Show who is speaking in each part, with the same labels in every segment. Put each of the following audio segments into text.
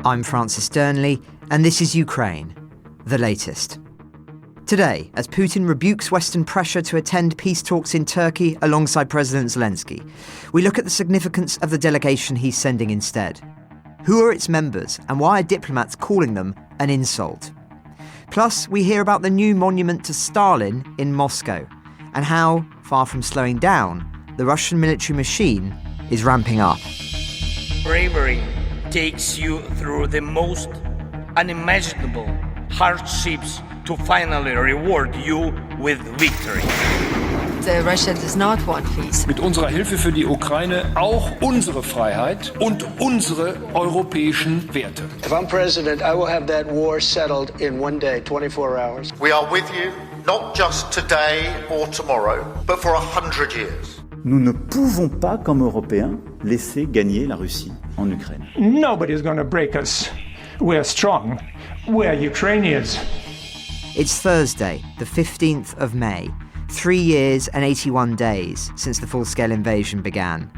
Speaker 1: I'm Francis Dearnley, and this is Ukraine, the latest. Today, as Putin rebukes Western pressure to attend peace talks in Turkey alongside President Zelensky, we look at the significance of the delegation he's sending instead. Who are its members, and why are diplomats calling them an insult? Plus, we hear about the new monument to Stalin in Moscow, and how, far from slowing down, the Russian military machine is ramping up.
Speaker 2: Bravery takes you through the most unimaginable hardships to finally reward you with victory.
Speaker 3: Russia does not want peace.
Speaker 4: Mit unserer Hilfe für die Ukraine auch unsere Freiheit und unsere europäischen Werte.
Speaker 5: If I'm president, I will have that war settled in one day, 24 hours.
Speaker 6: We are with you, not just today or tomorrow, but for 100 years.
Speaker 7: Nous ne pouvons pas, comme Européens, laisser gagner la Russie en Ukraine.
Speaker 8: Nobody's going to break us. We're strong. We're Ukrainians.
Speaker 1: It's Thursday, the 15th of May, 3 years and 81 days since the full-scale invasion began.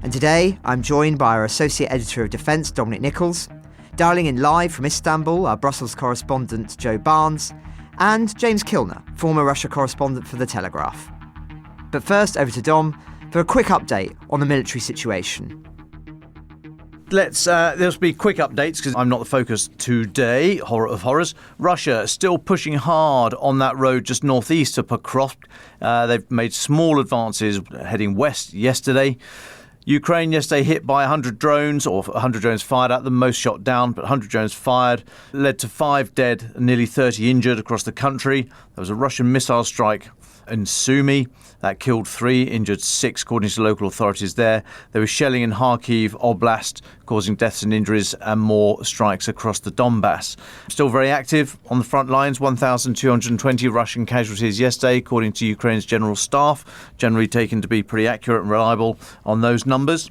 Speaker 1: And today, I'm joined by our Associate Editor of Defence, Nicholls, dialing in live from Istanbul, our Brussels correspondent, Joe Barnes, and James Kilner, former Russia correspondent for The Telegraph. But first, over to Dom for a quick update on the military situation.
Speaker 9: There'll be quick updates because I'm not the focus today. Horror of horrors. Russia still pushing hard on that road just northeast of Pokrovsk. They've made small advances heading west yesterday. Ukraine yesterday hit by 100 drones, or 100 drones fired at them, most shot down, but 100 drones fired, led to 5 dead and nearly 30 injured across the country. There was a Russian missile strike in Sumy. That killed 3, injured 6, according to local authorities there. There was shelling in Kharkiv Oblast, causing deaths and injuries, and more strikes across the Donbass. Still very active on the front lines, 1,220 Russian casualties yesterday, according to Ukraine's general staff, generally taken to be pretty accurate and reliable on those numbers.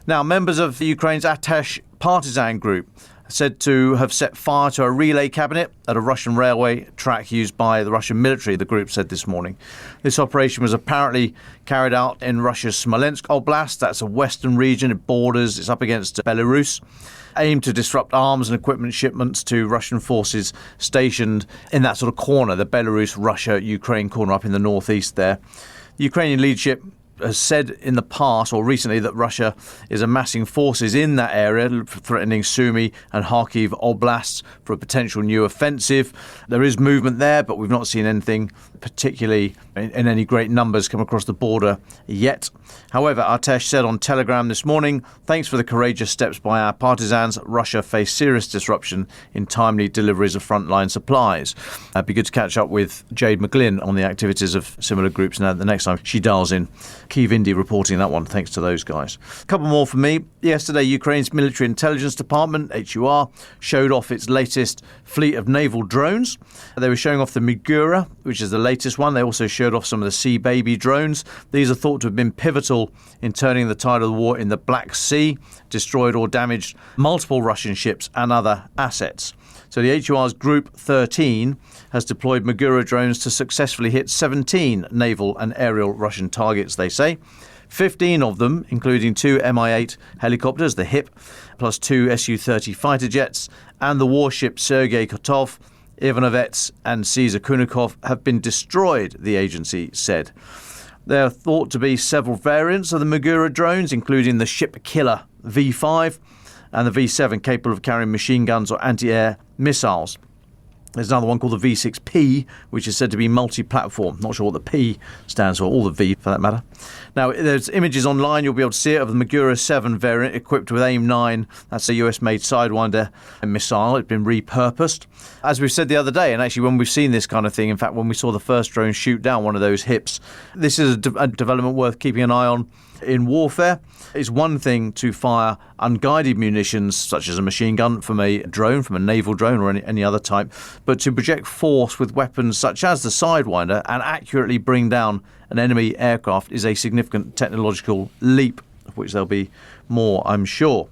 Speaker 9: Now, members of Ukraine's Atesh partisan group said to have set fire to a relay cabinet at a Russian railway track used by the Russian military, the group said this morning. This operation was apparently carried out in Russia's Smolensk Oblast. That's a western region. It's up against Belarus, aimed to disrupt arms and equipment shipments to Russian forces stationed in that sort of corner, the Belarus-Russia-Ukraine corner up in the northeast there. The Ukrainian leadership has said in the past or recently that Russia is amassing forces in that area, threatening Sumy and Kharkiv Oblasts for a potential new offensive. There is movement there, but we've not seen anything particularly in any great numbers come across the border yet. However, Atesh said on Telegram this morning, thanks for the courageous steps by our partisans, Russia faced serious disruption in timely deliveries of frontline supplies. It'd be good to catch up with Jade McGlynn on the activities of similar groups now the next time she dials in. Kyiv Indy reporting that one, thanks to those guys. A couple more for me. Yesterday, Ukraine's Military Intelligence Department, HUR, showed off its latest fleet of naval drones. They were showing off the Migura, which is the latest one. They also showed off some of the Sea Baby drones. These are thought to have been pivotal in turning the tide of the war in the Black Sea, destroyed or damaged multiple Russian ships and other assets. So the HUR's Group 13 has deployed Migura drones to successfully hit 17 naval and aerial Russian targets, they say. 15 of them, including 2 Mi-8 helicopters, the HIP, plus 2 Su-30 fighter jets, and the warship Sergei Kotov, Ivanovets and Caesar Kunikov, have been destroyed, the agency said. There are thought to be several variants of the Migura drones, including the ship killer V5 and the V7, capable of carrying machine guns or anti-air missiles. There's another one called the V6P, which is said to be multi-platform. Not sure what the P stands for, or the V for that matter. Now, there's images online, you'll be able to see it, of the Migura 7 variant equipped with AIM-9. That's a US-made Sidewinder missile. It's been repurposed. As we said the other day, and actually when we've seen this kind of thing, in fact, when we saw the first drone shoot down one of those HIPs, this is a development worth keeping an eye on. In warfare, it's one thing to fire unguided munitions, such as a machine gun from a drone, from a naval drone or any other type, but to project force with weapons such as the Sidewinder and accurately bring down an enemy aircraft is a significant technological leap, of which there'll be more, I'm sure.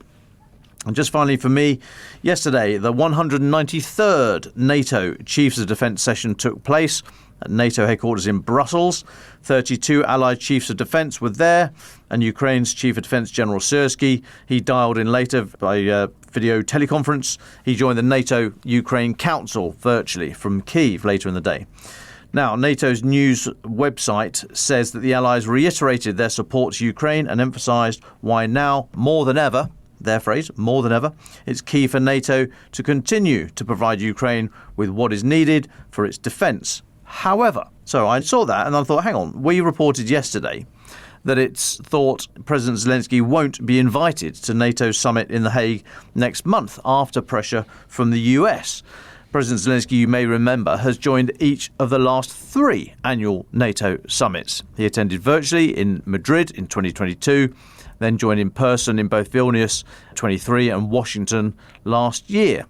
Speaker 9: And just finally for me, yesterday, the 193rd NATO Chiefs of Defence session took place. at NATO headquarters in Brussels. 32 Allied chiefs of defence were there, and Ukraine's Chief of Defence General Syrskyi, he dialed in later by video teleconference. He joined the NATO-Ukraine Council virtually from Kyiv later in the day. Now, NATO's news website says that the Allies reiterated their support to Ukraine and emphasised why now, more than ever, their phrase, more than ever, it's key for NATO to continue to provide Ukraine with what is needed for its defence. However, so I saw that and I thought, hang on, we reported yesterday that it's thought President Zelensky won't be invited to NATO's summit in The Hague next month after pressure from the US. President Zelensky, you may remember, has joined each of the last 3 annual NATO summits. He attended virtually in Madrid in 2022, then joined in person in both Vilnius 23 and Washington last year.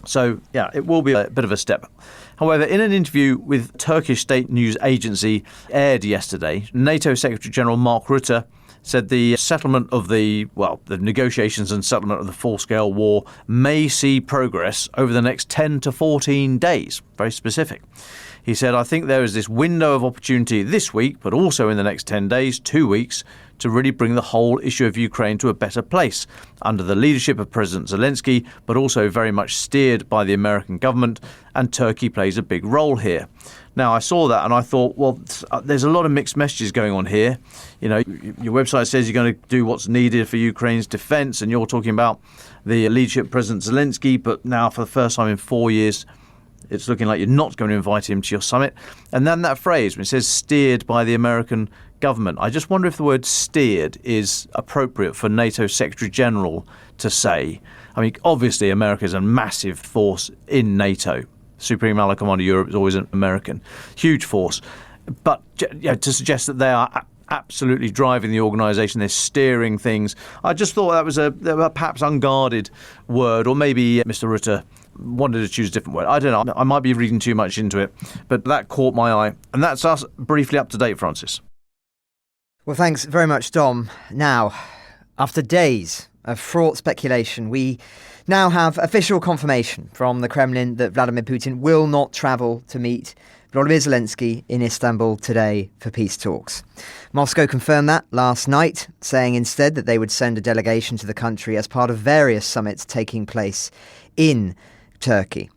Speaker 9: So, yeah, it will be a bit of a step. However, in an interview with Turkish state news agency aired yesterday, NATO Secretary General Mark Rutte said the settlement of the negotiations and settlement of the full-scale war may see progress over the next 10 to 14 days. Very specific. He said, I think there is this window of opportunity this week, but also in the next 10 days, 2 weeks, to really bring the whole issue of Ukraine to a better place under the leadership of President Zelensky, but also very much steered by the American government, and Turkey plays a big role here. Now, I saw that and I thought, well, there's a lot of mixed messages going on here. You know, your website says you're going to do what's needed for Ukraine's defence, and you're talking about the leadership of President Zelensky, but now for the first time in 4 years, it's looking like you're not going to invite him to your summit. And then that phrase, when it says steered by the American government, I just wonder if the word steered is appropriate for NATO Secretary General to say. I mean, obviously, America is a massive force in NATO. Supreme Allied Commander Europe is always an American. Huge force. But to suggest that they are absolutely driving the organisation, they're steering things, I just thought that was a perhaps unguarded word, or maybe Mr. Rutte wanted to choose a different word. I don't know. I might be reading too much into it, but that caught my eye. And that's us briefly up to date, Francis.
Speaker 1: Well, thanks very much, Dom. Now, after days of fraught speculation, we now have official confirmation from the Kremlin that Vladimir Putin will not travel to meet Volodymyr Zelensky in Istanbul today for peace talks. Moscow confirmed that last night, saying instead that they would send a delegation to the country as part of various summits taking place in Turkey.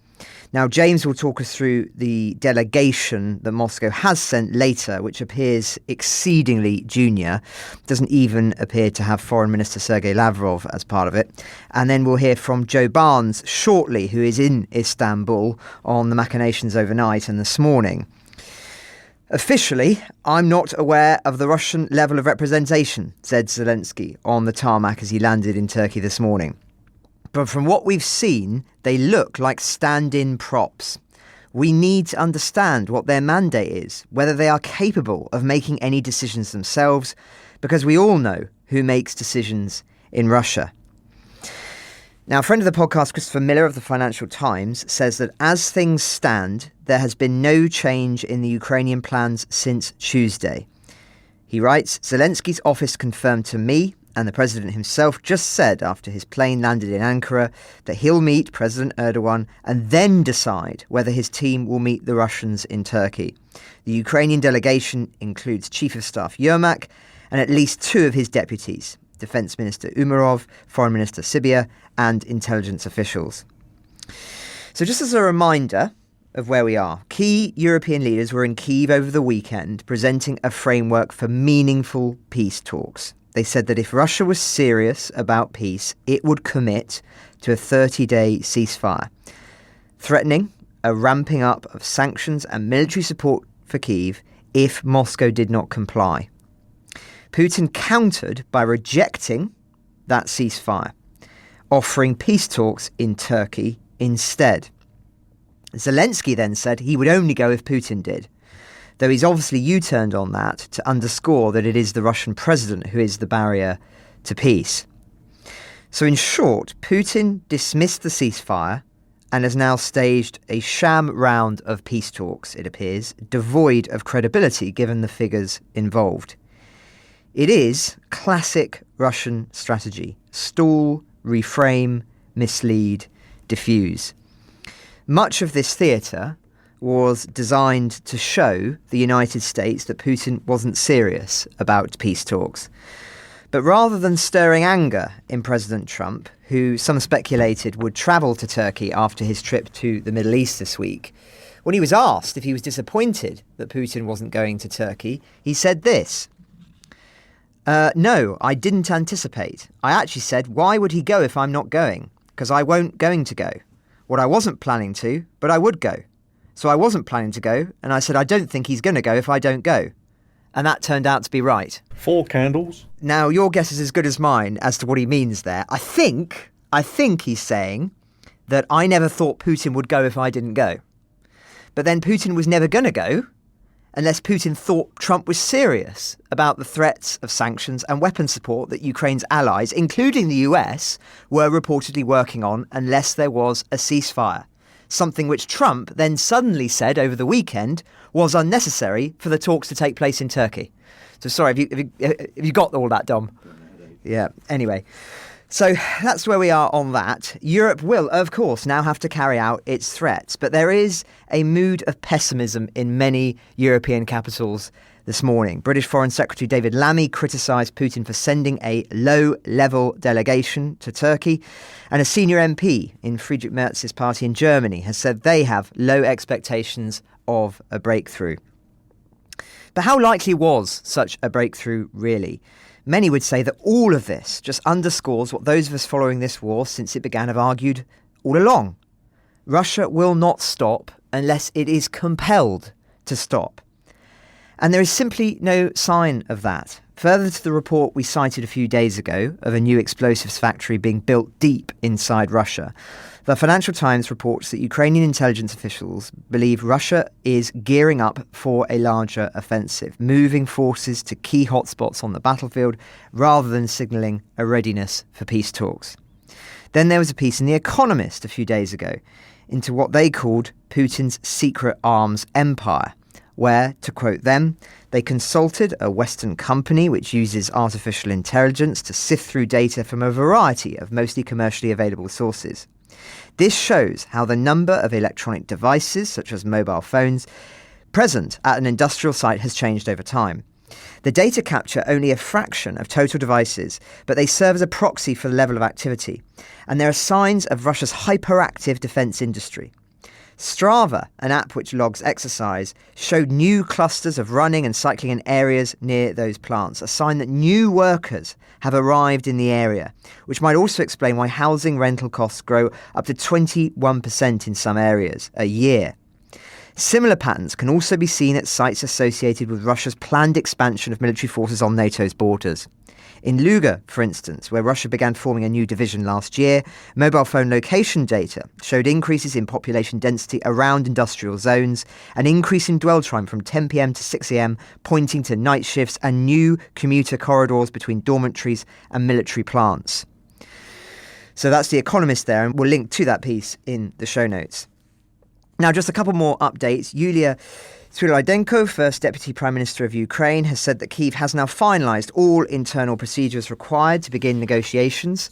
Speaker 1: Now, James will talk us through the delegation that Moscow has sent later, which appears exceedingly junior, doesn't even appear to have Foreign Minister Sergei Lavrov as part of it. And then we'll hear from Joe Barnes shortly, who is in Istanbul on the machinations overnight and this morning. Officially, I'm not aware of the Russian level of representation, said Zelensky on the tarmac as he landed in Turkey this morning. But from what we've seen, they look like stand-in props. We need to understand what their mandate is, whether they are capable of making any decisions themselves, because we all know who makes decisions in Russia. Now, a friend of the podcast, Christopher Miller of the Financial Times, says that as things stand, there has been no change in the Ukrainian plans since Tuesday. He writes, Zelensky's office confirmed to me, and the president himself just said after his plane landed in Ankara, that he'll meet President Erdogan and then decide whether his team will meet the Russians in Turkey. The Ukrainian delegation includes Chief of Staff Yermak and at least 2 of his deputies, Defence Minister Umerov, Foreign Minister Sybiha, and intelligence officials. So just as a reminder of where we are, key European leaders were in Kyiv over the weekend presenting a framework for meaningful peace talks. They said that if Russia was serious about peace, it would commit to a 30-day ceasefire, threatening a ramping up of sanctions and military support for Kyiv if Moscow did not comply. Putin countered by rejecting that ceasefire, offering peace talks in Turkey instead. Zelensky then said he would only go if Putin did, though he's obviously U-turned on that to underscore that it is the Russian president who is the barrier to peace. So in short, Putin dismissed the ceasefire and has now staged a sham round of peace talks, it appears, devoid of credibility given the figures involved. It is classic Russian strategy: stall, reframe, mislead, diffuse. Much of this theatre was designed to show the United States that Putin wasn't serious about peace talks. But rather than stirring anger in President Trump, who some speculated would travel to Turkey after his trip to the Middle East this week, when he was asked if he was disappointed that Putin wasn't going to Turkey, he said this. No, I didn't anticipate. I actually said, why would he go if I'm not going? Because I won't going to go. What I wasn't planning to, but I would go. So I wasn't planning to go, and I said, I don't think he's going to go if I don't go. And that turned out to be right.
Speaker 10: 4 candles.
Speaker 1: Now, your guess is as good as mine as to what he means there. I think he's saying that I never thought Putin would go if I didn't go. But then Putin was never going to go unless Putin thought Trump was serious about the threats of sanctions and weapon support that Ukraine's allies, including the US, were reportedly working on unless there was a ceasefire. Something which Trump then suddenly said over the weekend was unnecessary for the talks to take place in Turkey. So sorry, have you got all that, Dom? Yeah, anyway. So that's where we are on that. Europe will, of course, now have to carry out its threats. But there is a mood of pessimism in many European capitals this morning. British Foreign Secretary David Lammy criticised Putin for sending a low-level delegation to Turkey. And a senior MP in Friedrich Merz's party in Germany has said they have low expectations of a breakthrough. But how likely was such a breakthrough really? Many would say that all of this just underscores what those of us following this war since it began have argued all along. Russia will not stop unless it is compelled to stop. And there is simply no sign of that. Further to the report we cited a few days ago of a new explosives factory being built deep inside Russia, the Financial Times reports that Ukrainian intelligence officials believe Russia is gearing up for a larger offensive, moving forces to key hotspots on the battlefield rather than signalling a readiness for peace talks. Then there was a piece in The Economist a few days ago into what they called Putin's secret arms empire, where, to quote them, they consulted a Western company which uses artificial intelligence to sift through data from a variety of mostly commercially available sources. This shows how the number of electronic devices, such as mobile phones, present at an industrial site has changed over time. The data capture only a fraction of total devices, but they serve as a proxy for the level of activity. And there are signs of Russia's hyperactive defence industry. Strava, an app which logs exercise, showed new clusters of running and cycling in areas near those plants, a sign that new workers have arrived in the area, which might also explain why housing rental costs grow up to 21% in some areas a year. Similar patterns can also be seen at sites associated with Russia's planned expansion of military forces on NATO's borders. In Luga, for instance, where Russia began forming a new division last year, mobile phone location data showed increases in population density around industrial zones, an increase in dwell time from 10 p.m. to 6 a.m, pointing to night shifts and new commuter corridors between dormitories and military plants. So that's The Economist there, and we'll link to that piece in the show notes. Now, just a couple more updates. Yulia Svyridenko, First Deputy Prime Minister of Ukraine, has said that Kyiv has now finalised all internal procedures required to begin negotiations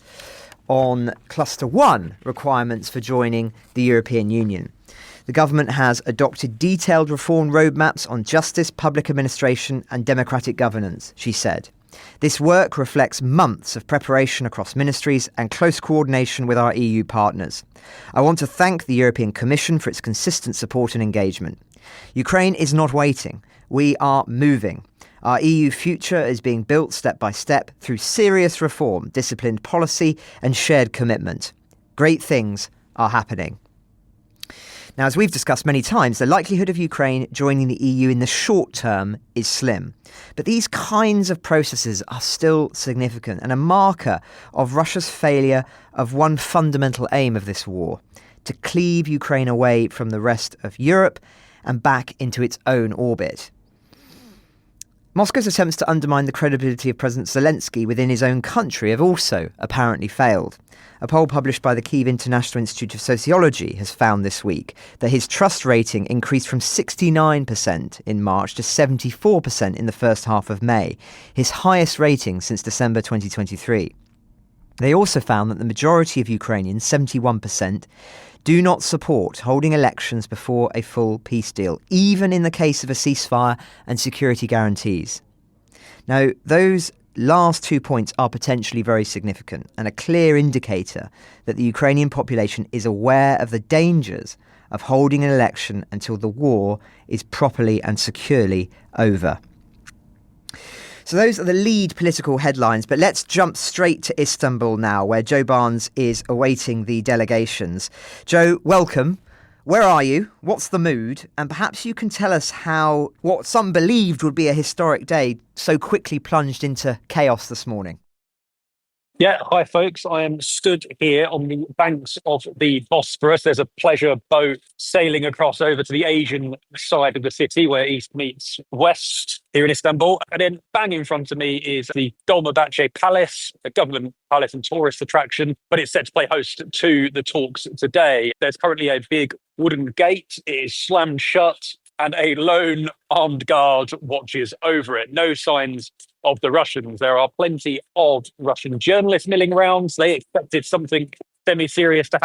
Speaker 1: on Cluster 1 requirements for joining the European Union. The government has adopted detailed reform roadmaps on justice, public administration and democratic governance, she said. This work reflects months of preparation across ministries and close coordination with our EU partners. I want to thank the European Commission for its consistent support and engagement. Ukraine is not waiting. We are moving. Our EU future is being built step by step through serious reform, disciplined policy and shared commitment. Great things are happening. Now, as we've discussed many times, the likelihood of Ukraine joining the EU in the short term is slim. But these kinds of processes are still significant and a marker of Russia's failure of one fundamental aim of this war, to cleave Ukraine away from the rest of Europe and back into its own orbit. Moscow's attempts to undermine the credibility of President Zelensky within his own country have also apparently failed. A poll published by the Kyiv International Institute of Sociology has found this week that his trust rating increased from 69% in March to 74% in the first half of May, his highest rating since December 2023. They also found that the majority of Ukrainians, 71%, do not support holding elections before a full peace deal, even in the case of a ceasefire and security guarantees. Now, those last 2 points are potentially very significant and a clear indicator that the Ukrainian population is aware of the dangers of holding an election until the war is properly and securely over. So those are the lead political headlines, but let's jump straight to Istanbul now, where Joe Barnes is awaiting the delegations. Joe, welcome. Where are you? What's the mood? And perhaps you can tell us how what some believed would be a historic day so quickly plunged into chaos this morning.
Speaker 10: Yeah, hi folks. I am stood here on the banks of the Bosphorus. There's a pleasure boat sailing across over to the Asian side of the city where east meets west here in Istanbul. And then bang in front of me is the Dolmabahce Palace, a government palace and tourist attraction, but it's set to play host to the talks today. There's currently a big wooden gate. It is slammed shut and a lone armed guard watches over it. No signs of the Russians. There are plenty of Russian journalists milling around. They expected something semi-serious to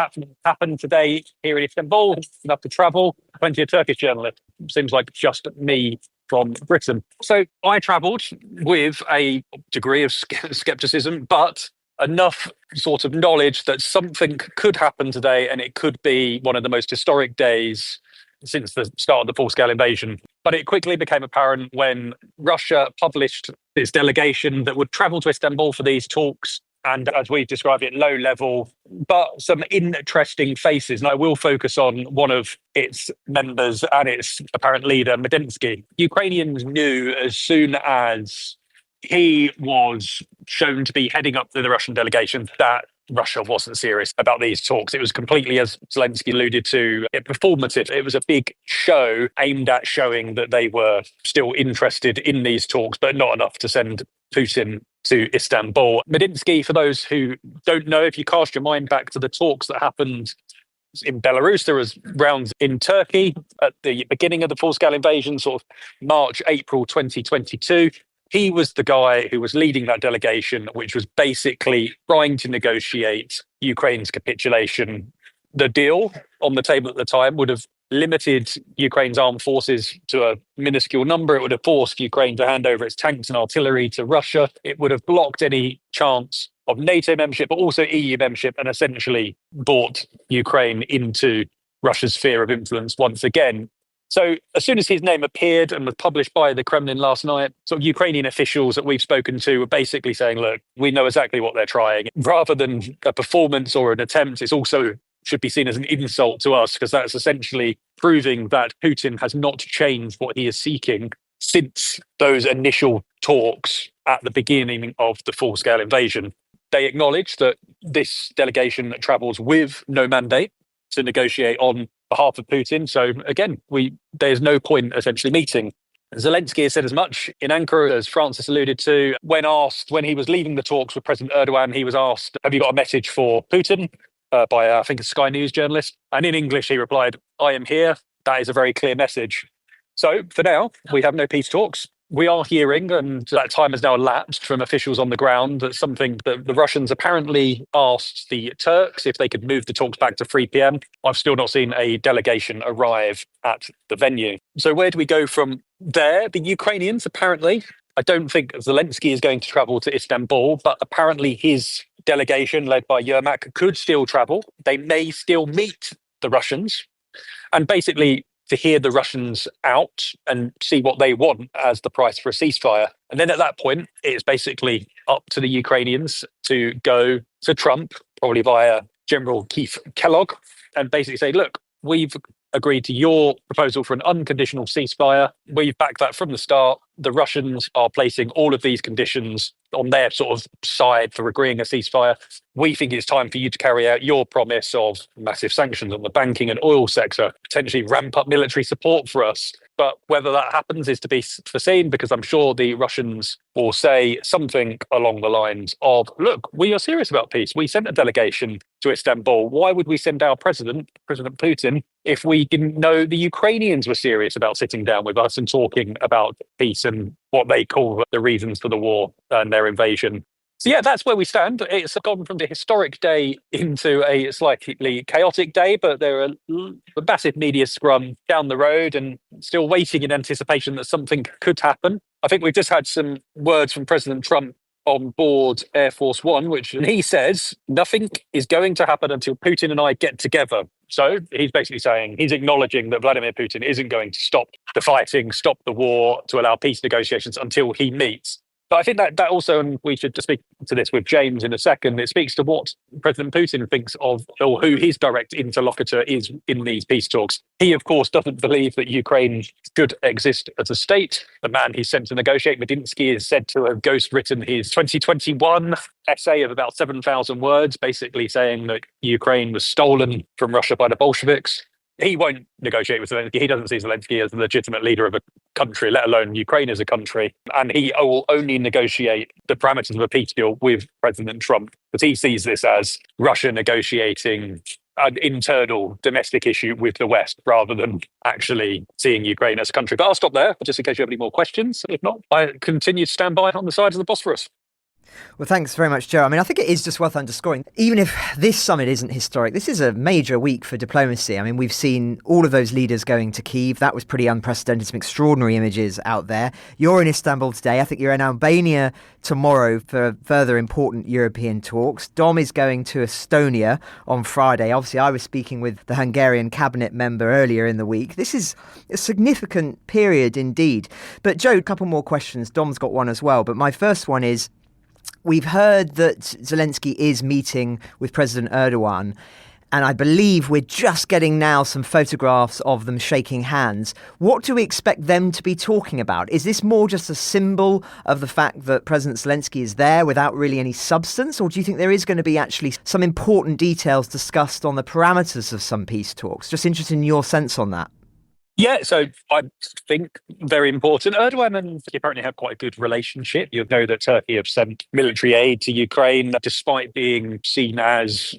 Speaker 10: happen today here in Istanbul, enough to travel. Plenty of Turkish journalists. Seems like just me from Britain. So I travelled with a degree of scepticism, but enough sort of knowledge that something could happen today and it could be one of the most historic days since the start of the full-scale invasion. But it quickly became apparent when Russia published its delegation that would travel to Istanbul for these talks, and as we described it, low level, but some interesting faces. And I will focus on one of its members and its apparent leader, Medinsky. Ukrainians knew as soon as he was shown to be heading up the Russian delegation that Russia wasn't serious about these talks. It was completely, as Zelensky alluded to, performative. It was a big show aimed at showing that they were still interested in these talks, but not enough to send Putin to Istanbul. Medinsky, for those who don't know, if you cast your mind back to the talks that happened in Belarus, there was rounds in Turkey at the beginning of the full-scale invasion, sort of March, April 2022. He was the guy who was leading that delegation, which was basically trying to negotiate Ukraine's capitulation. The deal on the table at the time would have limited Ukraine's armed forces to a minuscule number. It would have forced Ukraine to hand over its tanks and artillery to Russia. It would have blocked any chance of NATO membership, but also EU membership, and essentially brought Ukraine into Russia's sphere of influence once again. So as soon as his name appeared and was published by the Kremlin last night, sort of Ukrainian officials that we've spoken to were basically saying, look, we know exactly what they're trying. Rather than a performance or an attempt, it's also should be seen as an insult to us, because that's essentially proving that Putin has not changed what he is seeking since those initial talks at the beginning of the full-scale invasion. They acknowledge that this delegation travels with no mandate to negotiate on behalf of Putin. So again, there's no point essentially meeting. Zelensky has said as much in Ankara, as Francis alluded to. When he was leaving the talks with President Erdogan, he was asked, have you got a message for Putin? By, I think, a Sky News journalist. And in English, he replied, I am here. That is a very clear message. So for now, we have no peace talks. We are hearing, and that time has now elapsed from officials on the ground, that something that the Russians apparently asked the Turks if they could move the talks back to 3 p.m. I've still not seen a delegation arrive at the venue. So where do we go from there? The Ukrainians, apparently, I don't think Zelensky is going to travel to Istanbul, but apparently his delegation led by Yermak could still travel. They may still meet the Russians and basically to hear the Russians out and see what they want as the price for a ceasefire. And then at that point, it's basically up to the Ukrainians to go to Trump, probably via General Keith Kellogg, and basically say, look, we've agreed to your proposal for an unconditional ceasefire. We've backed that from the start. The Russians are placing all of these conditions on their sort of side for agreeing a ceasefire. We think it's time for you to carry out your promise of massive sanctions on the banking and oil sector, potentially ramp up military support for us. But whether that happens is to be foreseen, because I'm sure the Russians will say something along the lines of, look, we are serious about peace. We sent a delegation to Istanbul. Why would we send our President Putin, if we didn't know the Ukrainians were serious about sitting down with us and talking about peace and what they call the reasons for the war and their invasion? So yeah, that's where we stand. It's gone from the historic day into a slightly chaotic day, but there are a massive media scrum down the road and still waiting in anticipation that something could happen. I think we've just had some words from President Trump on board Air Force One, which he says nothing is going to happen until Putin and I get together. So he's basically saying, he's acknowledging that Vladimir Putin isn't going to stop the fighting, stop the war, to allow peace negotiations until he meets. But I think that also, and we should speak to this with James in a second, it speaks to what President Putin thinks of, or who his direct interlocutor is in these peace talks. He, of course, doesn't believe that Ukraine should exist as a state. The man he sent to negotiate, Medinsky, is said to have ghostwritten his 2021 essay of about 7,000 words, basically saying that Ukraine was stolen from Russia by the Bolsheviks. He won't negotiate with Zelensky. He doesn't see Zelensky as the legitimate leader of a country, let alone Ukraine as a country. And he will only negotiate the parameters of a peace deal with President Trump, because he sees this as Russia negotiating an internal domestic issue with the West rather than actually seeing Ukraine as a country. But I'll stop there, just in case you have any more questions. If not, I continue to stand by on the side of the Bosphorus.
Speaker 1: Well, thanks very much, Joe. I mean, I think it is just worth underscoring, even if this summit isn't historic, this is a major week for diplomacy. I mean, we've seen all of those leaders going to Kyiv. That was pretty unprecedented, some extraordinary images out there. You're in Istanbul today. I think you're in Albania tomorrow for further important European talks. Dom is going to Estonia on Friday. Obviously, I was speaking with the Hungarian cabinet member earlier in the week. This is a significant period indeed. But Joe, a couple more questions. Dom's got one as well. But my first one is, we've heard that Zelensky is meeting with President Erdogan, and I believe we're just getting now some photographs of them shaking hands. What do we expect them to be talking about? Is this more just a symbol of the fact that President Zelensky is there without really any substance, or do you think there is going to be actually some important details discussed on the parameters of some peace talks? Just interested in your sense on that.
Speaker 10: Yeah, so I think very important. Erdogan and Turkey apparently have quite a good relationship. You know that Turkey have sent military aid to Ukraine, despite being seen as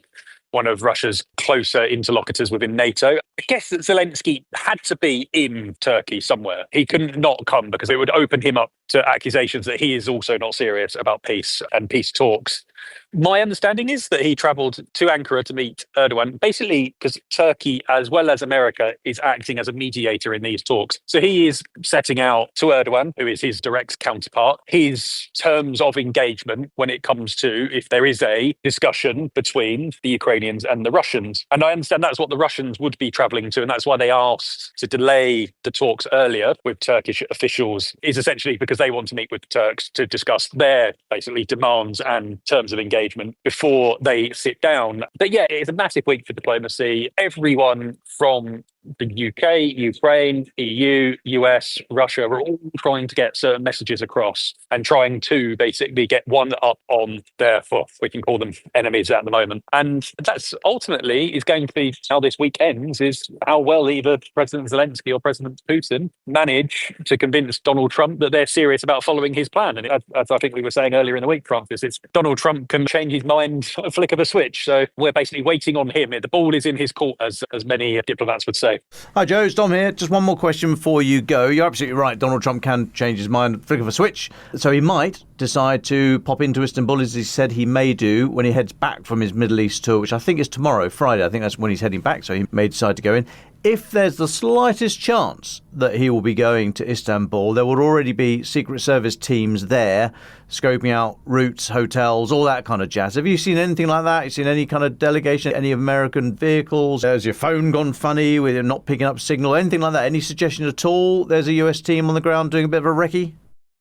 Speaker 10: one of Russia's closer interlocutors within NATO. I guess that Zelensky had to be in Turkey somewhere. He couldn't not come because it would open him up to accusations that he is also not serious about peace and peace talks. My understanding is that he travelled to Ankara to meet Erdogan, basically because Turkey, as well as America, is acting as a mediator in these talks. So he is setting out to Erdogan, who is his direct counterpart, his terms of engagement when it comes to if there is a discussion between the Ukrainians and the Russians. And I understand that's what the Russians would be travelling to, and that's why they asked to delay the talks earlier with Turkish officials, is essentially because they want to meet with the Turks to discuss their basically demands and terms of engagement before they sit down. But yeah, it's a massive week for diplomacy. Everyone from the UK, Ukraine, EU, US, Russia are all trying to get certain messages across and trying to basically get one up on their foot. We can call them enemies at the moment. And that's ultimately is going to be how this week ends, is how well either President Zelensky or President Putin manage to convince Donald Trump that they're serious about following his plan. And as I think we were saying earlier in the week, Francis, it's Donald Trump can change his mind at a flick of a switch. So we're basically waiting on him. The ball is in his court, as many diplomats would say.
Speaker 9: Hi Joe, it's Dom here. Just one more question before you go. You're absolutely right. Donald Trump can change his mind at the flick of a switch. So he might decide to pop into Istanbul, as he said he may do, when he heads back from his Middle East tour, which I think is tomorrow, Friday. I think that's when he's heading back. So he may decide to go in. If there's the slightest chance that he will be going to Istanbul, there will already be Secret Service teams there scoping out routes, hotels, all that kind of jazz. Have you seen anything like that? Have you seen any kind of delegation, any American vehicles? Has your phone gone funny with it not picking up signal? Anything like that? Any suggestion at all? There's a US team on the ground doing a bit of a recce?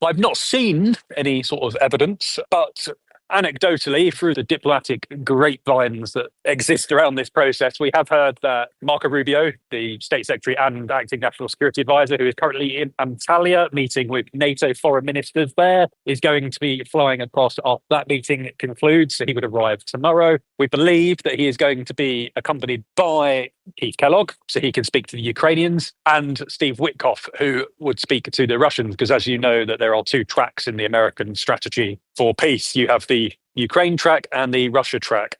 Speaker 10: I've not seen any sort of evidence, but anecdotally, through the diplomatic grapevines that exist around this process, we have heard that Marco Rubio, the State Secretary and Acting National Security Advisor, who is currently in Antalya meeting with NATO foreign ministers there, is going to be flying across after that meeting concludes. So he would arrive tomorrow. We believe that he is going to be accompanied by Keith Kellogg, so he can speak to the Ukrainians, and Steve Witkoff, who would speak to the Russians, because as you know, that there are two tracks in the American strategy for peace. You have the Ukraine track and the Russia track.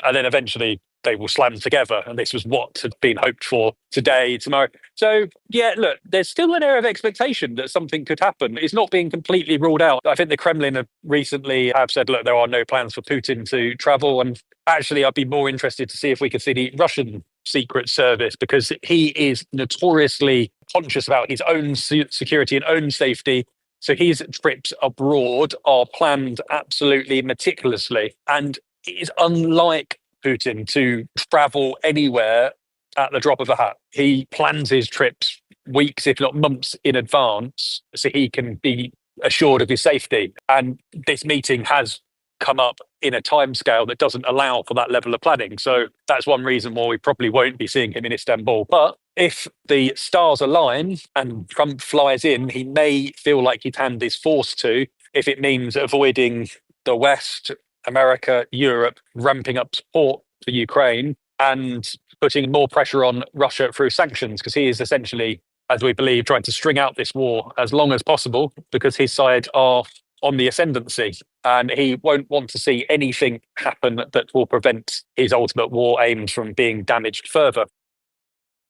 Speaker 10: And then eventually they will slam together. And this was what had been hoped for today, tomorrow. So, yeah, look, there's still an air of expectation that something could happen. It's not being completely ruled out. I think the Kremlin have recently said, look, there are no plans for Putin to travel. And actually, I'd be more interested to see if we could see the Russian Secret Service, because he is notoriously conscious about his own security and own safety. So his trips abroad are planned absolutely meticulously. And it is unlike Putin to travel anywhere at the drop of a hat. He plans his trips weeks, if not months in advance, so he can be assured of his safety. And this meeting has come up in a timescale that doesn't allow for that level of planning. So that's one reason why we probably won't be seeing him in Istanbul. But if the stars align and Trump flies in, he may feel like his hand is forced to, if it means avoiding the West, America, Europe, ramping up support for Ukraine and putting more pressure on Russia through sanctions, because he is essentially, as we believe, trying to string out this war as long as possible because his side are on the ascendancy, and he won't want to see anything happen that will prevent his ultimate war aims from being damaged further.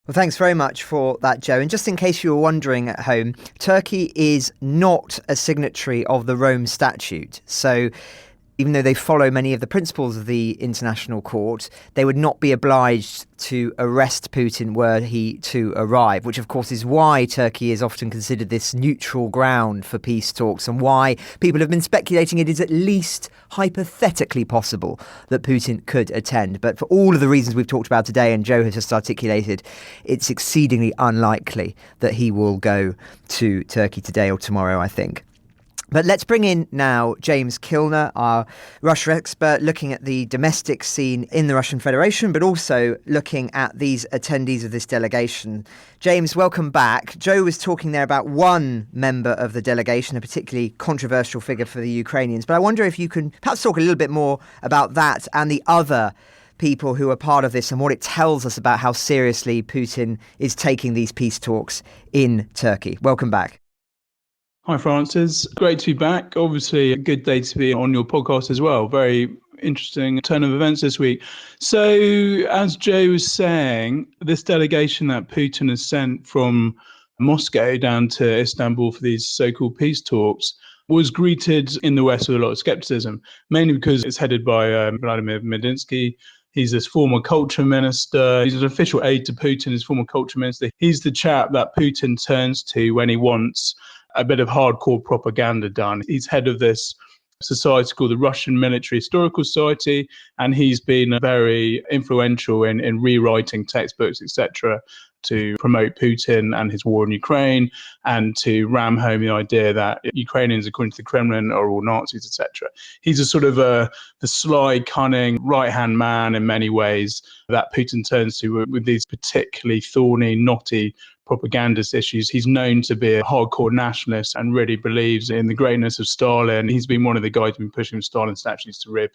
Speaker 1: Well, thanks very much for that, Joe. And just in case you were wondering at home, Turkey is not a signatory of the Rome Statute. So even though they follow many of the principles of the International Court, they would not be obliged to arrest Putin were he to arrive, which of course is why Turkey is often considered this neutral ground for peace talks and why people have been speculating it is at least hypothetically possible that Putin could attend. But for all of the reasons we've talked about today and Joe has just articulated, it's exceedingly unlikely that he will go to Turkey today or tomorrow, I think. But let's bring in now James Kilner, our Russia expert, looking at the domestic scene in the Russian Federation, but also looking at these attendees of this delegation. James, welcome back. Joe was talking there about one member of the delegation, a particularly controversial figure for the Ukrainians. But I wonder if you can perhaps talk a little bit more about that and the other people who are part of this and what it tells us about how seriously Putin is taking these peace talks in Turkey. Welcome back.
Speaker 11: Hi, Francis. Great to be back. Obviously, a good day to be on your podcast as well. Very interesting turn of events this week. So, as Joe was saying, this delegation that Putin has sent from Moscow down to Istanbul for these so-called peace talks was greeted in the West with a lot of skepticism, mainly because it's headed by Vladimir Medinsky. He's this former culture minister. He's an official aide to Putin, his former culture minister. He's the chap that Putin turns to when he wants a bit of hardcore propaganda done. He's head of this society called the Russian Military Historical Society, and he's been very influential in rewriting textbooks, etc., to promote Putin and his war in Ukraine and to ram home the idea that Ukrainians, according to the Kremlin, are all Nazis, etc. He's a sort of the sly, cunning, right-hand man in many ways that Putin turns to with these particularly thorny, knotty propagandist issues. He's known to be a hardcore nationalist and really believes in the greatness of Stalin. He's been one of the guys who's been pushing Stalin statues to rip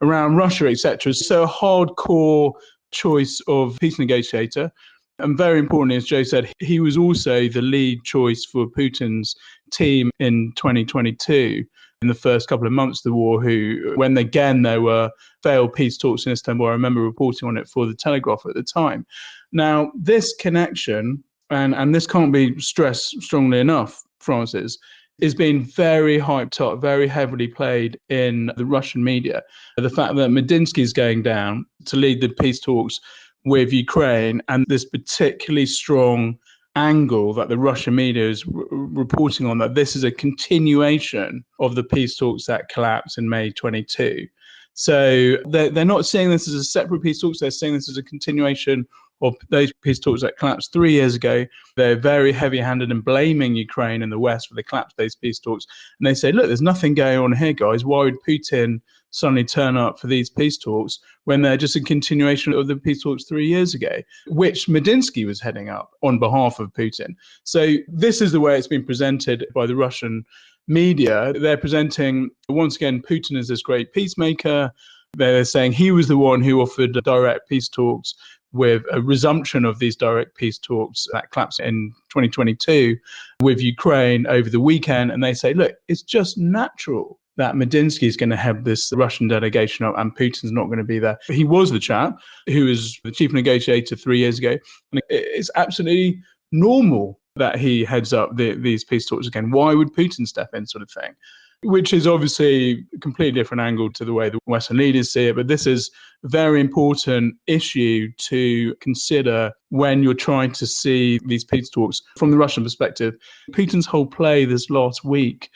Speaker 11: around Russia, etc. So a hardcore choice of peace negotiator. And very importantly, as Joe said, he was also the lead choice for Putin's team in 2022, in the first couple of months of the war, who, when again there were failed peace talks in Istanbul, I remember reporting on it for The Telegraph at the time. Now, this connection, and this can't be stressed strongly enough, Francis, is being very hyped up, very heavily played in the Russian media. The fact that Medinsky is going down to lead the peace talks with Ukraine, and this particularly strong angle that the Russian media is reporting on, that this is a continuation of the peace talks that collapsed in May 22. So they're not seeing this as a separate peace talks, they're seeing this as a continuation of those peace talks that collapsed 3 years ago. They're very heavy-handed in blaming Ukraine and the West for the collapse of those peace talks. And they say, look, there's nothing going on here, guys. Why would Putin suddenly turn up for these peace talks when they're just a continuation of the peace talks 3 years ago, which Medinsky was heading up on behalf of Putin? So this is the way it's been presented by the Russian media. They're presenting, once again, Putin as this great peacemaker. They're saying he was the one who offered direct peace talks, with a resumption of these direct peace talks that collapsed in 2022 with Ukraine over the weekend. And they say, look, it's just natural that Medinsky is going to have this Russian delegation up and Putin's not going to be there. He was the chap who was the chief negotiator 3 years ago. And it's absolutely normal that he heads up these peace talks again. Why would Putin step in, sort of thing? Which is obviously a completely different angle to the way the Western leaders see it. But this is a very important issue to consider when you're trying to see these peace talks from the Russian perspective. Putin's whole play this last week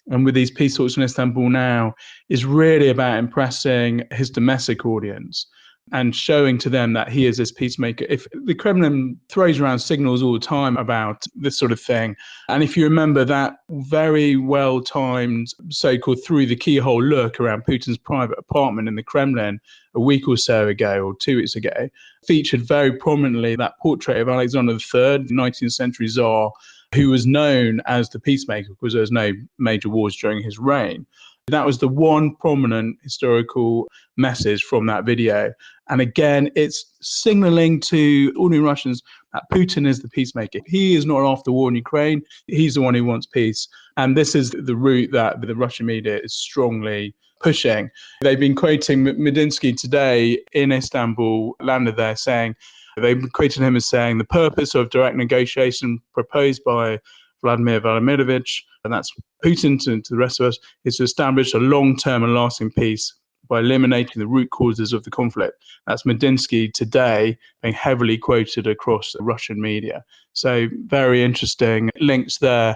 Speaker 11: and with these peace talks in Istanbul now is really about impressing his domestic audience and showing to them that he is this peacemaker. If the Kremlin throws around signals all the time about this sort of thing, and if you remember that very well-timed so-called through the keyhole look around Putin's private apartment in the Kremlin a week or so ago, or 2 weeks ago, featured very prominently that portrait of Alexander III, the 19th century Tsar, who was known as the peacemaker because there was no major wars during his reign. That was the one prominent historical message from that video. And again, it's signaling to ordinary Russians that Putin is the peacemaker. He is not after war in Ukraine. He's the one who wants peace. And this is the route that the Russian media is strongly pushing. They've been quoting Medinsky today in Istanbul, landed there, saying, they've quoted him as saying, the purpose of direct negotiation proposed by Vladimir Vladimirovich, and that's Putin to the rest of us, is to establish a long-term and lasting peace by eliminating the root causes of the conflict. That's Medinsky today being heavily quoted across the Russian media. So very interesting links there,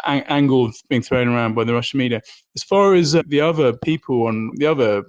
Speaker 11: angles being thrown around by the Russian media. As far as the other people the other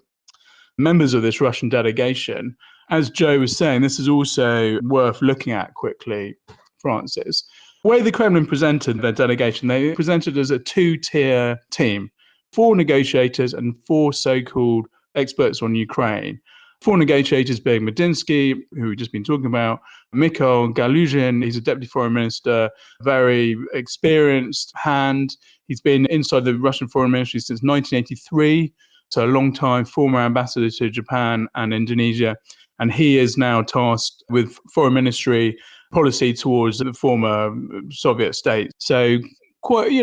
Speaker 11: members of this Russian delegation, as Joe was saying, this is also worth looking at quickly, Francis. The way the Kremlin presented their delegation, they presented as a two-tier team, 4 negotiators and 4 so-called experts on Ukraine. 4 negotiators being Medinsky, who we've just been talking about, Mikhail Galuzhin, he's a deputy foreign minister, very experienced hand. He's been inside the Russian foreign ministry since 1983, so a long time, former ambassador to Japan and Indonesia. And he is now tasked with foreign ministry policy towards the former Soviet states. So quite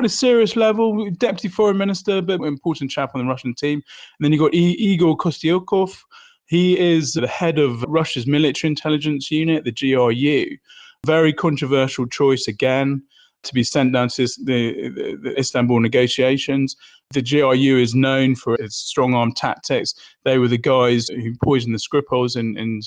Speaker 11: a serious level, deputy foreign minister, but important chap on the Russian team. And then you've got Igor Kostyukov. He is the head of Russia's military intelligence unit, the GRU. Very controversial choice again to be sent down to the Istanbul negotiations. The GRU is known for its strong-arm tactics. They were the guys who poisoned the Skripals in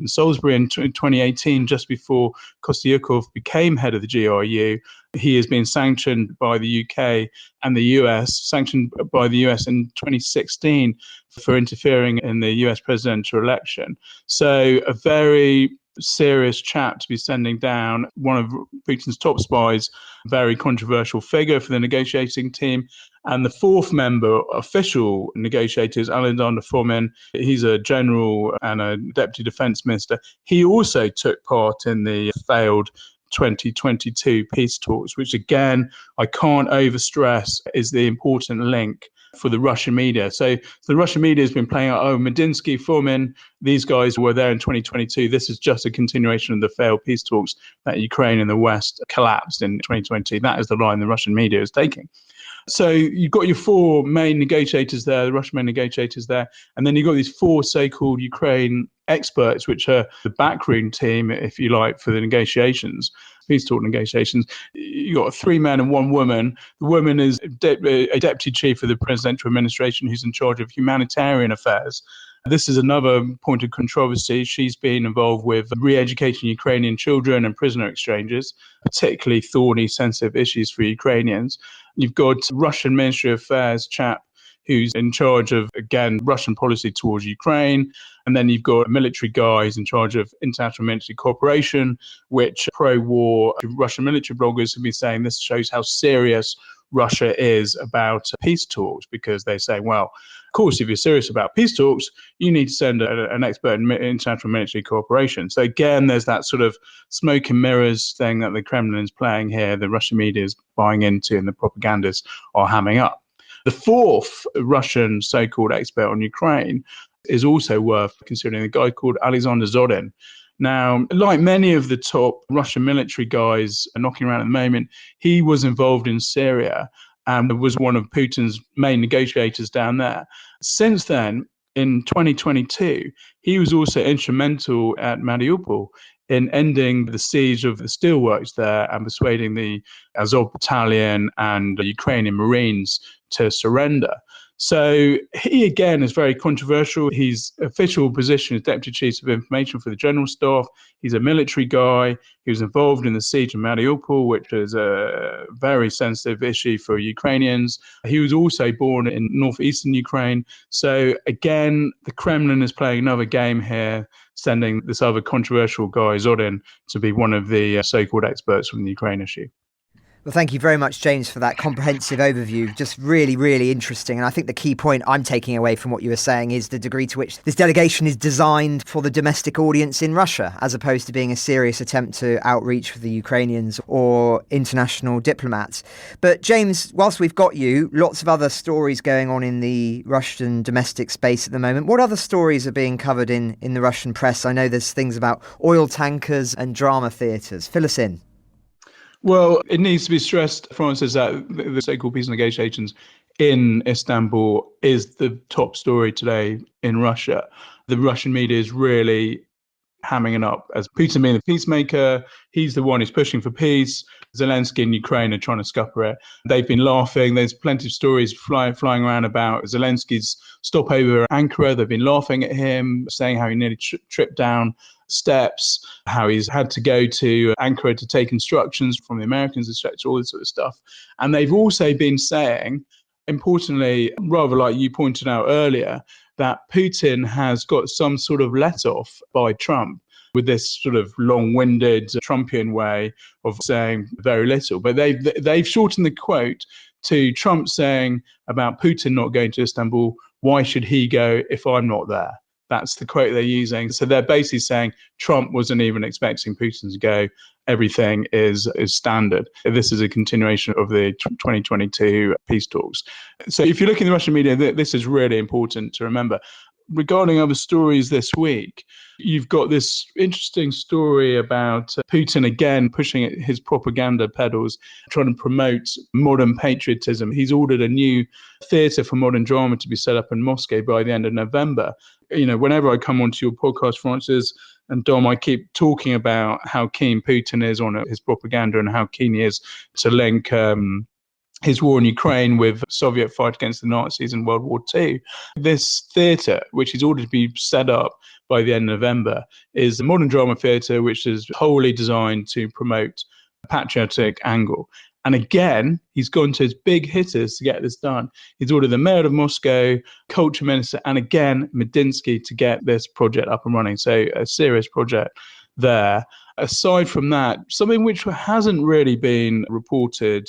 Speaker 11: Salisbury in 2018, just before Kostyukov became head of the GRU. He has been sanctioned by the UK and the US, sanctioned by the US in 2016 for interfering in the US presidential election. So a very serious chap to be sending down, one of Putin's top spies, very controversial figure for the negotiating team. And the 4th member, official negotiator, is Alexander Fomin. He's a general and a deputy defense minister. He also took part in the failed 2022 peace talks, which again, I can't overstress is the important link for the Russian media. So the Russian media has been playing out, Medinsky, Fomin, these guys were there in 2022. This is just a continuation of the failed peace talks that Ukraine and the West collapsed in 2020. That is the line the Russian media is taking. So you've got your 4 main negotiators there, the Russian main negotiators there, and then you've got these 4 so-called Ukraine experts, which are the backroom team, if you like, for the negotiations, peace talk negotiations. You've got 3 men and 1 woman. The woman is a deputy chief of the presidential administration who's in charge of humanitarian affairs. This is another point of controversy. She's been involved with re-educating Ukrainian children and prisoner exchanges, particularly thorny, sensitive issues for Ukrainians. You've got Russian Ministry of Affairs chap who's in charge of, again, Russian policy towards Ukraine. And then you've got military guys in charge of international military cooperation, which pro-war Russian military bloggers have been saying this shows how serious Russia is about peace talks, because they say, well, of course, if you're serious about peace talks, you need to send an expert in international military cooperation. So again, there's that sort of smoke and mirrors thing that the Kremlin is playing here, the Russian media is buying into, and the propagandists are hamming up. The 4th Russian so-called expert on Ukraine is also worth considering, a guy called Alexander Zorin. Now, like many of the top Russian military guys knocking around at the moment, he was involved in Syria and was one of Putin's main negotiators down there. Since then, in 2022, he was also instrumental at Mariupol in ending the siege of the steelworks there and persuading the Azov Battalion and the Ukrainian Marines to surrender. So he, again, is very controversial. His official position is Deputy Chief of Information for the General Staff. He's a military guy. He was involved in the siege of Mariupol, which is a very sensitive issue for Ukrainians. He was also born in northeastern Ukraine. So, again, the Kremlin is playing another game here, sending this other controversial guy, Zodin, to be one of the so-called experts on the Ukraine issue.
Speaker 1: Well, thank you very much, James, for that comprehensive overview. Just really, really interesting. And I think the key point I'm taking away from what you were saying is the degree to which this delegation is designed for the domestic audience in Russia, as opposed to being a serious attempt to outreach for the Ukrainians or international diplomats. But James, whilst we've got you, lots of other stories going on in the Russian domestic space at the moment. What other stories are being covered in the Russian press? I know there's things about oil tankers and drama theatres. Fill us in.
Speaker 11: Well, it needs to be stressed, Francis, that the so-called peace negotiations in Istanbul is the top story today in Russia. The Russian media is really hamming it up as Putin being the peacemaker. He's the one who's pushing for peace. Zelensky and Ukraine are trying to scupper it. They've been laughing. There's plenty of stories flying around about Zelensky's stopover at Ankara. They've been laughing at him, saying how he nearly tripped down steps, how he's had to go to Ankara to take instructions from the Americans, etc., all this sort of stuff. And they've also been saying, importantly, rather like you pointed out earlier, that Putin has got some sort of let-off by Trump with this sort of long-winded Trumpian way of saying very little. But they've shortened the quote to Trump saying about Putin not going to Istanbul, why should he go if I'm not there? That's the quote they're using. So they're basically saying Trump wasn't even expecting Putin to go. Everything is standard. This is a continuation of the 2022 peace talks. So if you look in the Russian media, this is really important to remember. Regarding other stories this week, you've got this interesting story about Putin again pushing his propaganda pedals, trying to promote modern patriotism. He's ordered a new theatre for modern drama to be set up in Moscow by the end of November. You know, whenever I come onto your podcast, Francis and Dom, I keep talking about how keen Putin is on his propaganda and how keen he is to link his war in Ukraine with Soviet fight against the Nazis in World War II. This theatre, which is ordered to be set up by the end of November, is a modern drama theatre which is wholly designed to promote a patriotic angle. And again, he's gone to his big hitters to get this done. He's ordered the mayor of Moscow, culture minister, and again, Medinsky to get this project up and running. So a serious project there. Aside from that, something which hasn't really been reported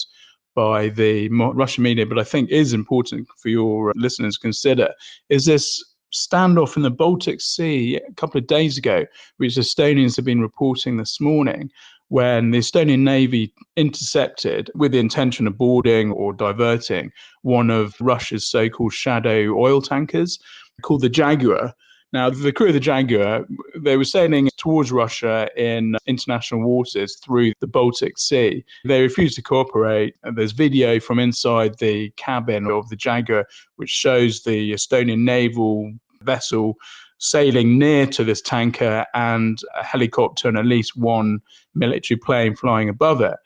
Speaker 11: by the Russian media, but I think is important for your listeners to consider, is this standoff in the Baltic Sea a couple of days ago, which Estonians have been reporting this morning, when the Estonian Navy intercepted, with the intention of boarding or diverting, one of Russia's so-called shadow oil tankers called the Jaguar. Now, the crew of the Jaguar, they were sailing towards Russia in international waters through the Baltic Sea. They refused to cooperate. And there's video from inside the cabin of the Jaguar, which shows the Estonian naval vessel sailing near to this tanker and a helicopter and at least one military plane flying above it.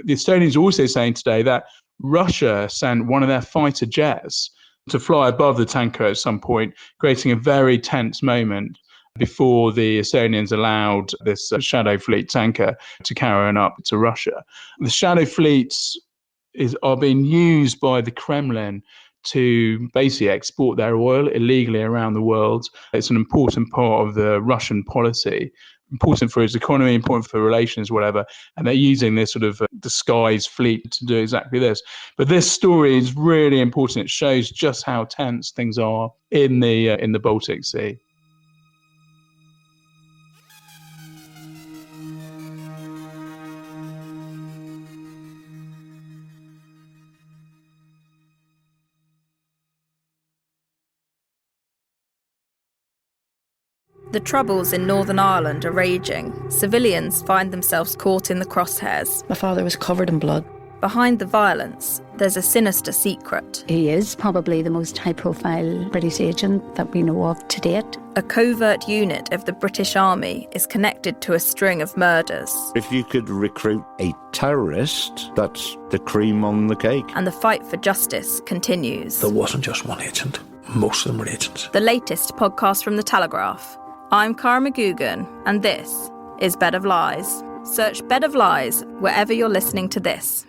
Speaker 11: The Estonians are also saying today that Russia sent one of their fighter jets to fly above the tanker at some point, creating a very tense moment before the Estonians allowed this shadow fleet tanker to carry on up to Russia. The shadow fleets are being used by the Kremlin to basically export their oil illegally around the world. It's an important part of the Russian policy, important for its economy, important for relations, whatever. And they're using this sort of disguised fleet to do exactly this. But this story is really important. It shows just how tense things are in the Baltic Sea.
Speaker 12: The troubles in Northern Ireland are raging. Civilians find themselves caught in the crosshairs.
Speaker 13: My father was covered in blood.
Speaker 12: behind the violence, there's a sinister secret.
Speaker 13: He is probably the most high-profile British agent that we know of to date.
Speaker 12: A covert unit of the British Army is connected to a string of murders.
Speaker 14: If you could recruit a terrorist, that's the cream on the cake.
Speaker 12: And the fight for justice continues.
Speaker 4: There wasn't just one agent. Most of them were agents.
Speaker 12: The latest podcast from The Telegraph. I'm Cara McGugan, and this is Bed of Lies. Search Bed of Lies wherever you're listening to this.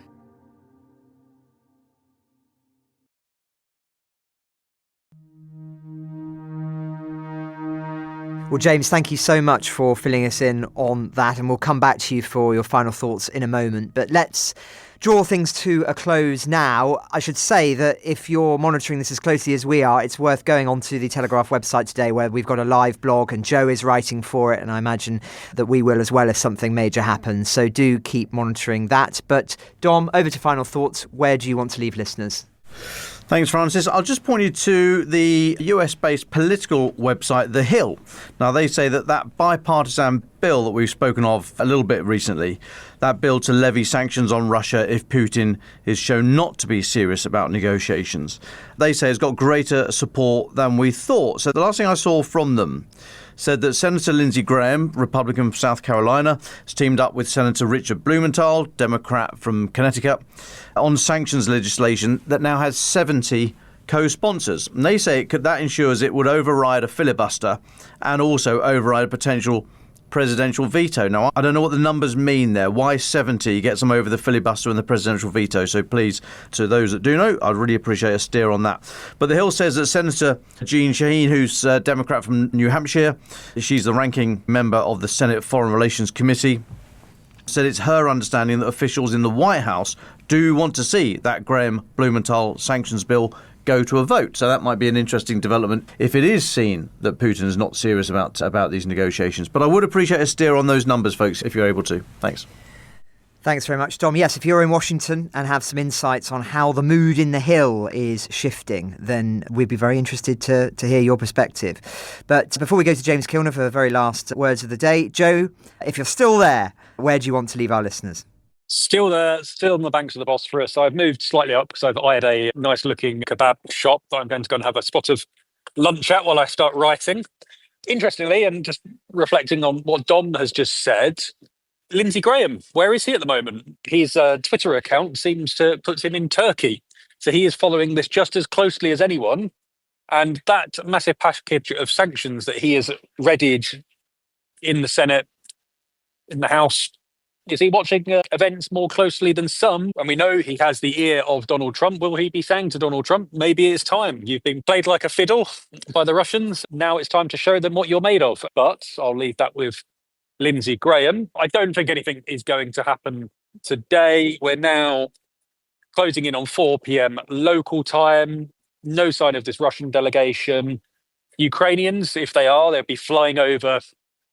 Speaker 1: Well, James, thank you so much for filling us in on that, and we'll come back to you for your final thoughts in a moment. But let's draw things to a close now. I should say that if you're monitoring this as closely as we are, it's worth going onto the Telegraph website today, where we've got a live blog and Joe is writing for it, and I imagine that we will as well if something major happens. So do keep monitoring that. But Dom, over to final thoughts. Where do you want to leave listeners?
Speaker 9: Thanks, Francis. I'll just point you to the US-based political website, The Hill. Now, they say that bipartisan bill that we've spoken of a little bit recently, that bill to levy sanctions on Russia if Putin is shown not to be serious about negotiations, they say has got greater support than we thought. So the last thing I saw from them said that Senator Lindsey Graham, Republican from South Carolina, has teamed up with Senator Richard Blumenthal, Democrat from Connecticut, on sanctions legislation that now has 70 co-sponsors. And they say that ensures it would override a filibuster and also override a potential presidential veto. Now, I don't know what the numbers mean there. Why 70 gets them over the filibuster and the presidential veto? So please, to those that do know, I'd really appreciate a steer on that. But The Hill says that Senator Jean Shaheen, who's a Democrat from New Hampshire, she's the ranking member of the Senate Foreign Relations Committee, said it's her understanding that officials in the White House do want to see that Graham Blumenthal sanctions bill go to a vote. So that might be an interesting development if it is seen that Putin is not serious about these negotiations. But I would appreciate a steer on those numbers, folks, if you're able to. Thanks.
Speaker 1: Thanks very much, Dom. Yes, if you're in Washington and have some insights on how the mood in the Hill is shifting, then we'd be very interested to hear your perspective. But before we go to James Kilner for the very last words of the day, Joe, if you're still there, where do you want to leave our listeners?
Speaker 10: Still there, still on the banks of the Bosphorus. I've moved slightly up because I've eyed a nice looking kebab shop that I'm going to go and have a spot of lunch at while I start writing. Interestingly, and just reflecting on what Dom has just said, Lindsey Graham, where is he at the moment? His Twitter account seems to put him in Turkey. So he is following this just as closely as anyone. And that massive package of sanctions that he has readied in the Senate, in the House, is he watching events more closely than some? And we know he has the ear of Donald Trump. Will he be saying to Donald Trump, maybe it's time. You've been played like a fiddle by the Russians. Now it's time to show them what you're made of. But I'll leave that with Lindsey Graham. I don't think anything is going to happen today. We're now closing in on 4 p.m. local time. No sign of this Russian delegation. Ukrainians, if they are, they'll be flying over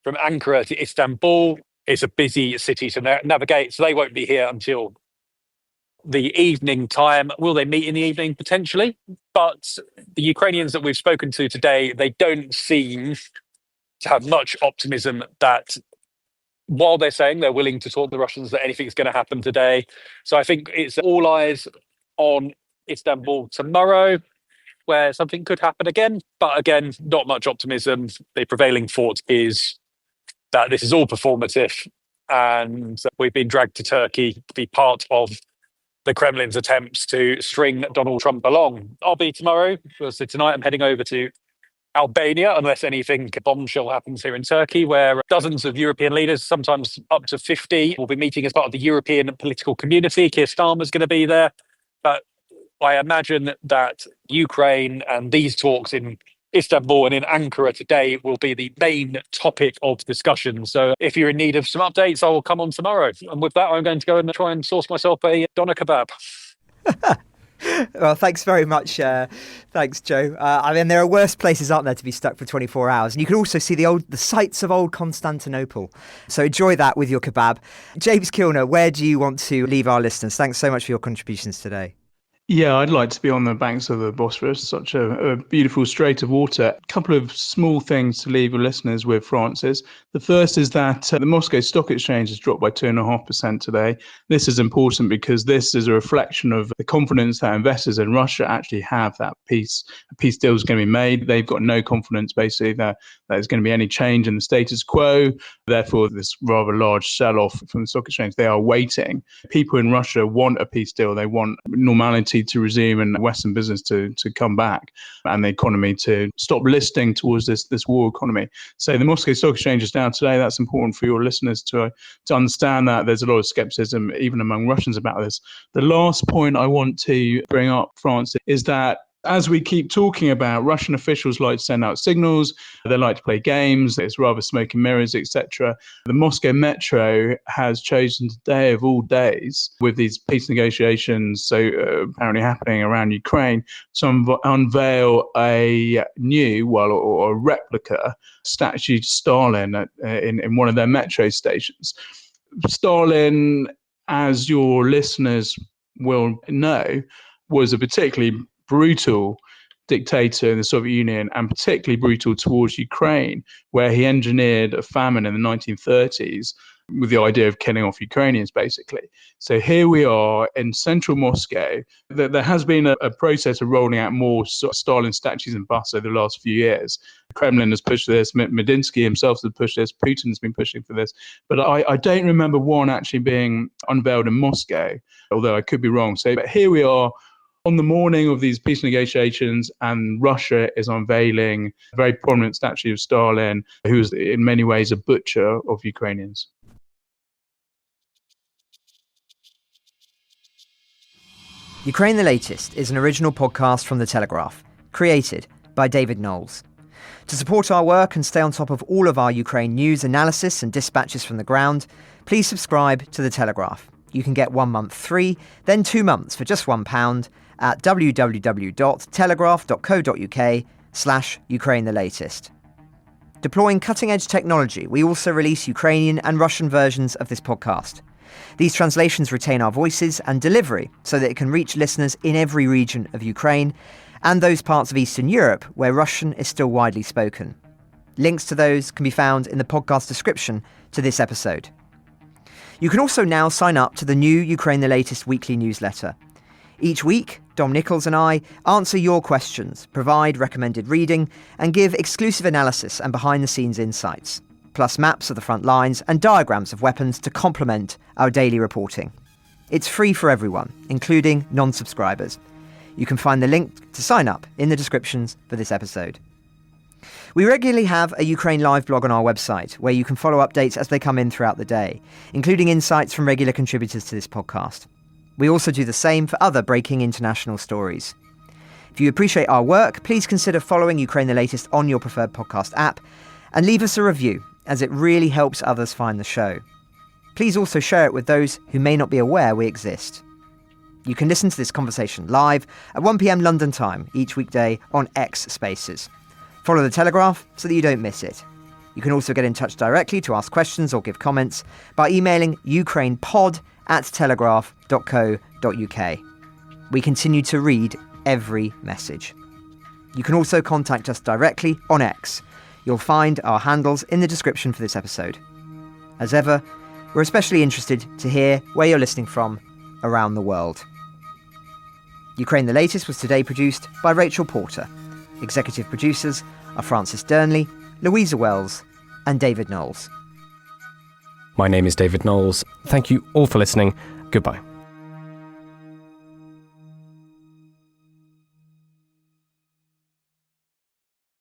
Speaker 10: from Ankara to Istanbul. It's a busy city to navigate, so they won't be here until the evening time. Will they meet in the evening? Potentially. But the Ukrainians that we've spoken to today, they don't seem to have much optimism that while they're saying they're willing to talk to the Russians, that anything's going to happen today. So I think it's all eyes on Istanbul tomorrow, where something could happen again. But again, not much optimism. The prevailing thought is that this is all performative and we've been dragged to Turkey to be part of the Kremlin's attempts to string Donald Trump along. I'll be tomorrow. So tonight I'm heading over to Albania, unless anything bombshell happens here in Turkey, where dozens of European leaders, sometimes up to 50, will be meeting as part of the European political community. Keir Starmer's going to be there. But I imagine that Ukraine and these talks in Istanbul and in Ankara today will be the main topic of discussion. So if you're in need of some updates, I will come on tomorrow. And with that, I'm going to go and try and source myself a doner kebab.
Speaker 1: Well, thanks very much. Thanks, Joe. I mean, there are worse places, aren't there, to be stuck for 24 hours. And you can also see the sights of old Constantinople. So enjoy that with your kebab. James Kilner, where do you want to leave our listeners? Thanks so much for your contributions today.
Speaker 11: Yeah, I'd like to be on the banks of the Bosphorus, such a beautiful strait of water. A couple of small things to leave your listeners with, Francis. The first is that the Moscow Stock Exchange has dropped by 2.5% today. This is important because this is a reflection of the confidence that investors in Russia actually have that a peace deal is going to be made. They've got no confidence, basically, that there's going to be any change in the status quo. Therefore, this rather large sell-off from the stock exchange, they are waiting. People in Russia want a peace deal. They want normality to resume and Western business to come back and the economy to stop listing towards this war economy. So the Moscow Stock Exchange is down today. That's important for your listeners to understand that there's a lot of skepticism even among Russians about this. The last point I want to bring up, France, is that as we keep talking about, Russian officials like to send out signals, they like to play games, it's rather smoke and mirrors, etc. The Moscow Metro has chosen today of all days, with these peace negotiations apparently happening around Ukraine, to unveil a new, or a replica statue to Stalin in one of their metro stations. Stalin, as your listeners will know, was a particularly brutal dictator in the Soviet Union, and particularly brutal towards Ukraine, where he engineered a famine in the 1930s with the idea of killing off Ukrainians, basically. So here we are in central Moscow. There has been a process of rolling out more Stalin statues and busts over the last few years. The Kremlin has pushed this, Medinsky himself has pushed this, Putin's been pushing for this. But I don't remember one actually being unveiled in Moscow, although I could be wrong. But here we are, on the morning of these peace negotiations, and Russia is unveiling a very prominent statue of Stalin, who was in many ways a butcher of Ukrainians.
Speaker 1: Ukraine the Latest is an original podcast from The Telegraph, created by David Nicholls. To support our work and stay on top of all of our Ukraine news, analysis and dispatches from the ground, please subscribe to The Telegraph. You can get 1 month free, then 2 months for just £1 at www.telegraph.co.uk/Ukraine the Latest. Deploying cutting-edge technology, we also release Ukrainian and Russian versions of this podcast. These translations retain our voices and delivery so that it can reach listeners in every region of Ukraine and those parts of Eastern Europe where Russian is still widely spoken. Links to those can be found in the podcast description to this episode. You can also now sign up to the new Ukraine the Latest weekly newsletter. Each week, Dom Nicholls and I answer your questions, provide recommended reading, and give exclusive analysis and behind-the-scenes insights, plus maps of the front lines and diagrams of weapons to complement our daily reporting. It's free for everyone, including non-subscribers. You can find the link to sign up in the descriptions for this episode. We regularly have a Ukraine Live blog on our website, where you can follow updates as they come in throughout the day, including insights from regular contributors to this podcast. We also do the same for other breaking international stories. If you appreciate our work, please consider following Ukraine the Latest on your preferred podcast app and leave us a review, as it really helps others find the show. Please also share it with those who may not be aware we exist. You can listen to this conversation live at 1 p.m. London time each weekday on X Spaces. Follow The Telegraph so that you don't miss it. You can also get in touch directly to ask questions or give comments by emailing ukrainepod@telegraph.co.uk. We continue to read every message. You can also contact us directly on X. You'll find our handles in the description for this episode. As ever, we're especially interested to hear where you're listening from around the world. Ukraine the Latest was today produced by Rachel Porter. Executive producers are Francis Dearnley, Louisa Wells, and David Nicholls.
Speaker 15: My name is David Nicholls. Thank you all for listening. Goodbye.